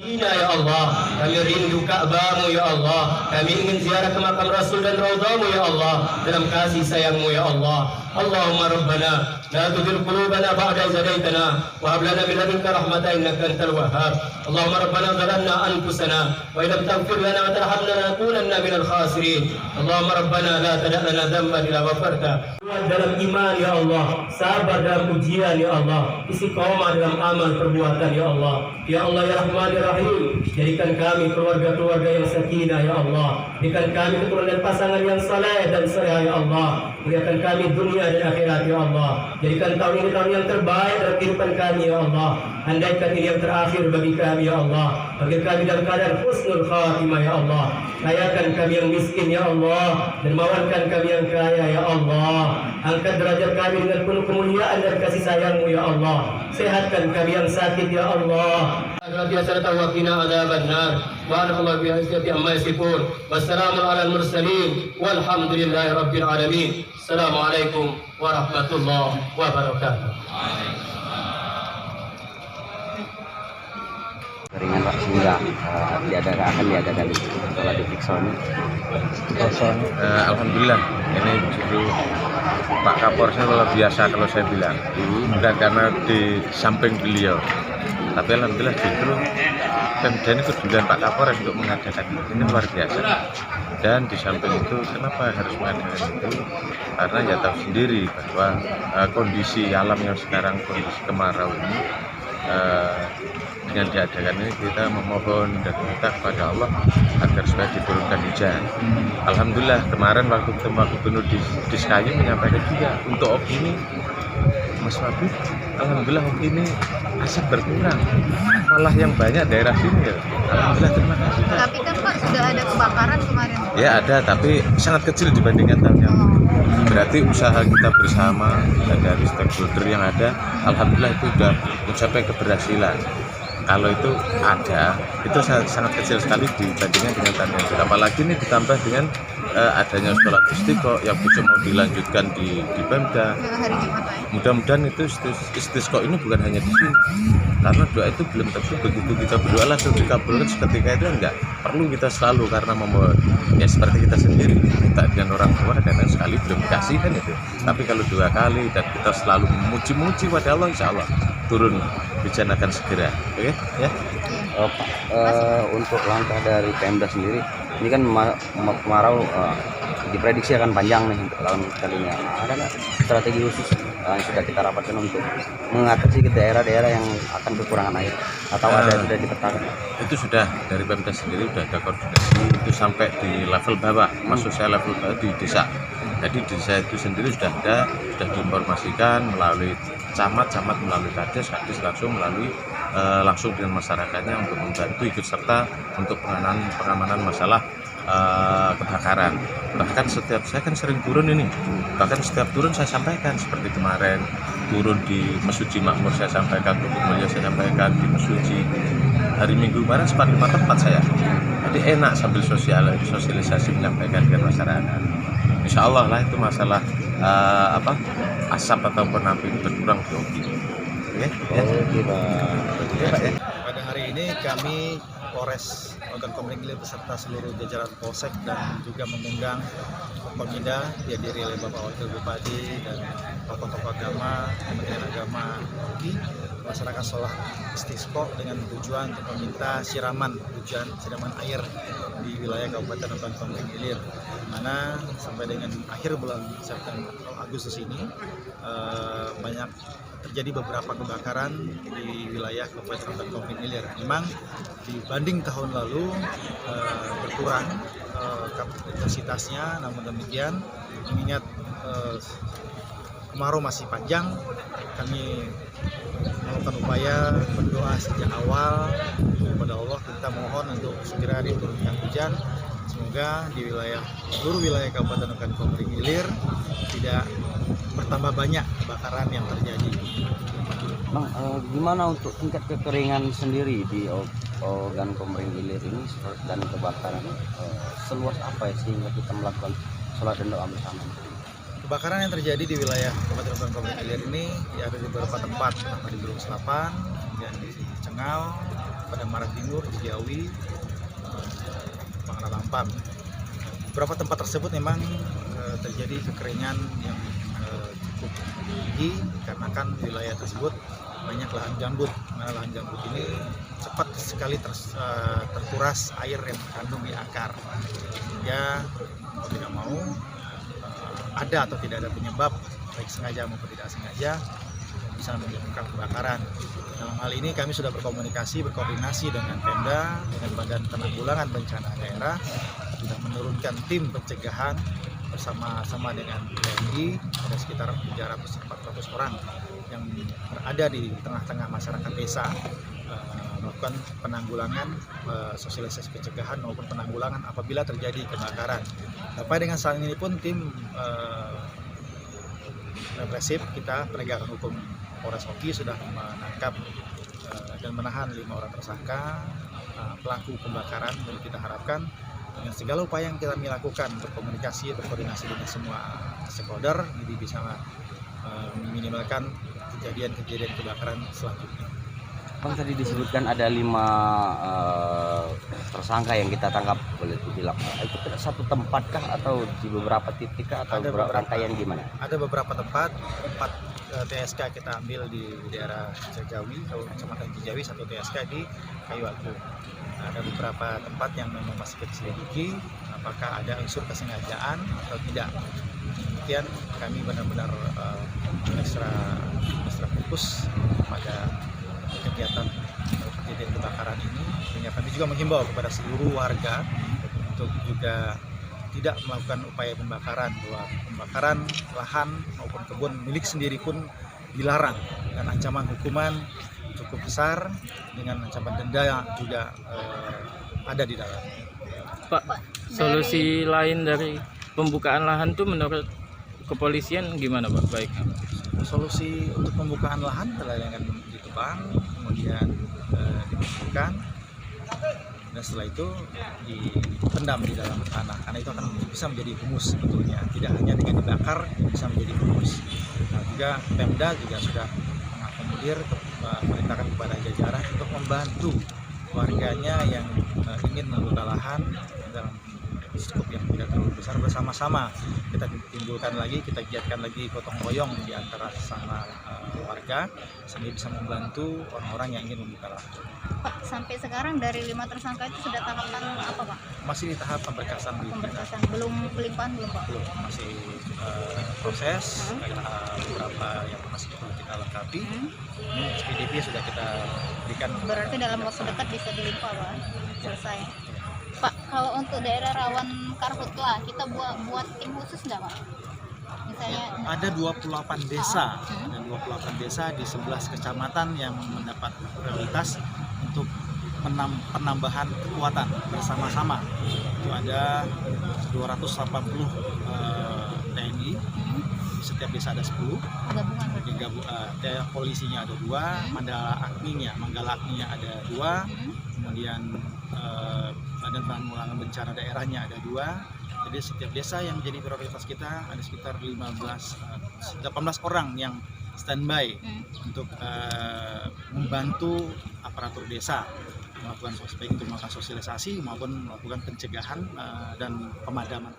Ya Allah, kami rindu Ka'bahmu ya Allah. Kami ingin ziarah ke makam Rasul dan Raudhamu ya Allah, dalam kasih sayangmu ya Allah. Allahumma Rabbana la tuzigh qulubana ba'da idh hadaytana wa hab lana min ladunka rahmatan innaka antal wahhab. Allahumma Rabbana zalamna anfusana wa illam taghfir lana wa tarhamna lanakunanna minal khasirin. Allahumma Rabbana la tada' lana dhanban illa ghafarta. Dalam iman ya Allah, sabar dalam ujian ya Allah, istiqomah dalam amal perbuatan ya Allah. Ya Allah ya Rahman ya Rahim, jadikan kami keluarga-keluarga yang sakinah ya Allah. Jadikan kami keturunan pasangan yang saleh dan saleh ya Allah. Muliakan kami dunia dan akhirat ya Allah. Jadikan tahun ini tahun yang terbaik dalam kehidupan kami ya Allah. Andaikan ini yang terakhir bagi kami ya Allah. Bagi kami dalam keadaan husnul khatimah ya Allah. Kayakan kami yang miskin ya Allah, dermawankan kami yang kaya ya Allah. Angkat derajat kami dengan penuh kemuliaan dan kasih sayang-Mu ya Allah. Sehatkan kami yang sakit ya Allah. Assalamualaikum warahmatullahi wabarakatuh. Keringan Pak sehingga akan diadakan setelah di Fikson. Alhamdulillah ini justru Pak Kapolresnya luar biasa kalau saya bilang, bukan karena di samping beliau, tapi alhamdulillah justru Pemda ini kedudukan Pak Kapolres untuk mengadakan ini luar biasa. Dan di samping itu kenapa harus mengadakan itu? Karena ya tahu sendiri bahwa kondisi alam yang sekarang kondisi kemarau ini, dengan diadakan ini kita memohon dan minta kepada Allah agar supaya diturunkan hujan. Alhamdulillah kemarin waktu ketemu Pak Gubernur di Sekayu menyampaikan juga untuk opini Mas Wabi, alhamdulillah opini asap berkurang, malah yang banyak daerah sini ya. Alhamdulillah terima kasih. Tapi kan Pak sudah ada kebakaran kemarin. Ya ada, tapi sangat kecil dibandingkan tahun yang lalu. Berarti usaha kita bersama dan dari stakeholder yang ada, alhamdulillah itu sudah mencapai keberhasilan. Kalau itu ada, itu sangat kecil sekali dibandingkan dengan tahun yang lalu. Apalagi ini ditambah dengan adanya sholat istiqo yang bisa mau dilanjutkan di Pemda. Mudah-mudahan itu istiqo ini bukan hanya di sini, karena doa itu belum tentu begitu kita berdoa langsung dikabulkan seketika itu, enggak perlu kita selalu karena memohon ya seperti kita sendiri minta dengan orang tua kadang sekali belum dikasih kan itu, tapi kalau 2 kali dan kita selalu memuji-muji pada Allah, insya Allah turun hujan akan segera. Oke ya. Untuk langkah dari Pemda sendiri, ini kan kemarau diprediksi akan panjang nih untuk tahun kali ini. Ada nggak strategi khusus yang sudah kita rapatkan untuk mengatasi ke daerah-daerah yang akan kekurangan air, atau ada sudah dipetakan? Itu sudah dari Pemda sendiri sudah ada koordinasi itu sampai di level bawah, maksud saya level bawah di desa. Jadi di desa itu sendiri sudah ada, sudah diinformasikan melalui camat melalui kades langsung melalui langsung dengan masyarakatnya untuk membantu ikut serta untuk pengamanan masalah kebakaran. Bahkan saya kan sering turun ini, bahkan setiap turun saya sampaikan, seperti kemarin turun di Mesuji Makmur saya sampaikan, untuk Mulia saya sampaikan di Mesuji. Hari Minggu kemarin 4-5 tempat saya, jadi enak sambil sosialisasi menyampaikan ke masyarakat. Insya Allah lah itu masalah asap ataupun api itu berkurang di Oki. Pada hari ini kami Polres Ogan Komering Ilir beserta seluruh jajaran Polsek dan juga mengundang Pemda dihadiri oleh Bapak Wakil Bupati dan tokoh-tokoh agama, Kementerian Agama Oki, melaksanakan sholat istisqa dengan tujuan untuk meminta siraman air di wilayah Kabupaten Ogan Komering Ilir, mana sampai dengan akhir bulan September Agustus ini banyak terjadi beberapa kebakaran di wilayah Kabupaten Ogan Komering Ilir. Memang dibanding tahun lalu berkurang intensitasnya, namun demikian mengingat kemarau masih panjang, kami melakukan upaya berdoa sejak awal kepada Allah, kita mohon untuk segera diturunkan hujan. Semoga di seluruh wilayah Kabupaten Ogan Komering Ilir tidak bertambah banyak kebakaran yang terjadi. Bang, gimana untuk tingkat kekeringan sendiri di Ogan Komering Ilir ini dan kebakaran seluas apa ya sehingga kita melakukan sholat dan doa bersama? Kebakaran yang terjadi di wilayah Kabupaten Ogan Komering Ilir ini ada di beberapa tempat, pertama di Gunung Selapan, kemudian di Cengal, pada Marang Timur, Ciawi, Pangaralampan. Beberapa tempat tersebut memang terjadi kekeringan yang cukup tinggi karena kan wilayah tersebut banyak lahan gambut. Nah, lahan gambut ini cepat sekali terkuras air yang terkandung di akar. Ya mau tidak mau ada atau tidak ada penyebab baik sengaja maupun tidak sengaja bisa menyebabkan kebakaran. Dalam hal ini kami sudah berkoordinasi dengan Pemda, dengan Badan Penanggulangan Bencana Daerah, sudah menurunkan tim pencegahan bersama-sama dengan TNI, ada sekitar 300-400 orang yang berada di tengah-tengah masyarakat desa, melakukan penanggulangan, sosialisasi pencegahan maupun penanggulangan apabila terjadi kebakaran. Sampai dengan saat ini pun tim represif kita penegakan hukum Polres Oki sudah menangkap dan menahan 5 orang tersangka pelaku pembakaran, dan kita harapkan dengan segala upaya yang kita lakukan, berkoordinasi dengan semua stakeholder, jadi bisa meminimalkan kejadian kebakaran selanjutnya. Bang, tadi disebutkan ada 5 tersangka yang kita tangkap, boleh dibilang itu satu tempat kah atau di beberapa titik kah atau beberapa rangkaian gimana? Ada beberapa tempat TSK kita ambil di daerah Cijawi, Kecamatan Cijawi, 1 TSK di Kayu Agung. Ada beberapa tempat yang memang masih kita selidiki apakah ada unsur kesengajaan atau tidak. Kemudian kami benar-benar ekstra fokus pada kegiatan kejadian kebakaran ini, sehingga kami juga menghimbau kepada seluruh warga untuk juga tidak melakukan upaya pembakaran, bahwa pembakaran lahan maupun kebun milik sendiri pun dilarang, dan ancaman hukuman cukup besar dengan ancaman denda juga ada di dalam. Pak, solusi lain dari pembukaan lahan tuh menurut kepolisian gimana Pak? Baik. Solusi untuk pembukaan lahan dengan ditebang, kemudian dibersihkan, dan setelah itu dipendam di dalam tanah, karena itu akan bisa menjadi humus sebetulnya, tidak hanya dengan dibakar bisa menjadi humus. Nah, juga Pemda juga sudah mengakomodir, memerintahkan kepada jajaran untuk membantu warganya yang ingin membuka lahan dalam skup yang tidak terlalu besar, bersama-sama kita timbulkan lagi, kita giatkan lagi gotong royong di antara sesama warga sehingga bisa membantu orang-orang yang ingin membuka lahan. Pak, sampai sekarang dari 5 tersangka itu sudah tahapan apa Pak? Masih di tahap pemberkasan, Belum pelimpahan belum Pak? belum, masih proses. Ada beberapa yang masih perlu kita lengkapi. SPDP sudah kita berikan. Berarti dalam waktu dekat bisa dilimpah Pak? Selesai. Pak, kalau untuk daerah rawan karhutlah, kita buat tim khusus nggak Pak? Misalnya Ada 28 desa, di 11 kecamatan yang mendapat prioritas untuk penambahan kekuatan bersama-sama. Itu ada 280 TNI, di setiap desa ada 10. gabungan. Polisinya ada 2, Manggala Agninya ada 2, kemudian Badan Penanggulangan Bencana daerahnya ada 2. Jadi setiap desa yang menjadi prioritas kita ada sekitar 18 orang yang standby untuk membantu aparatur desa melakukan sosialisasi maupun melakukan pencegahan dan pemadaman.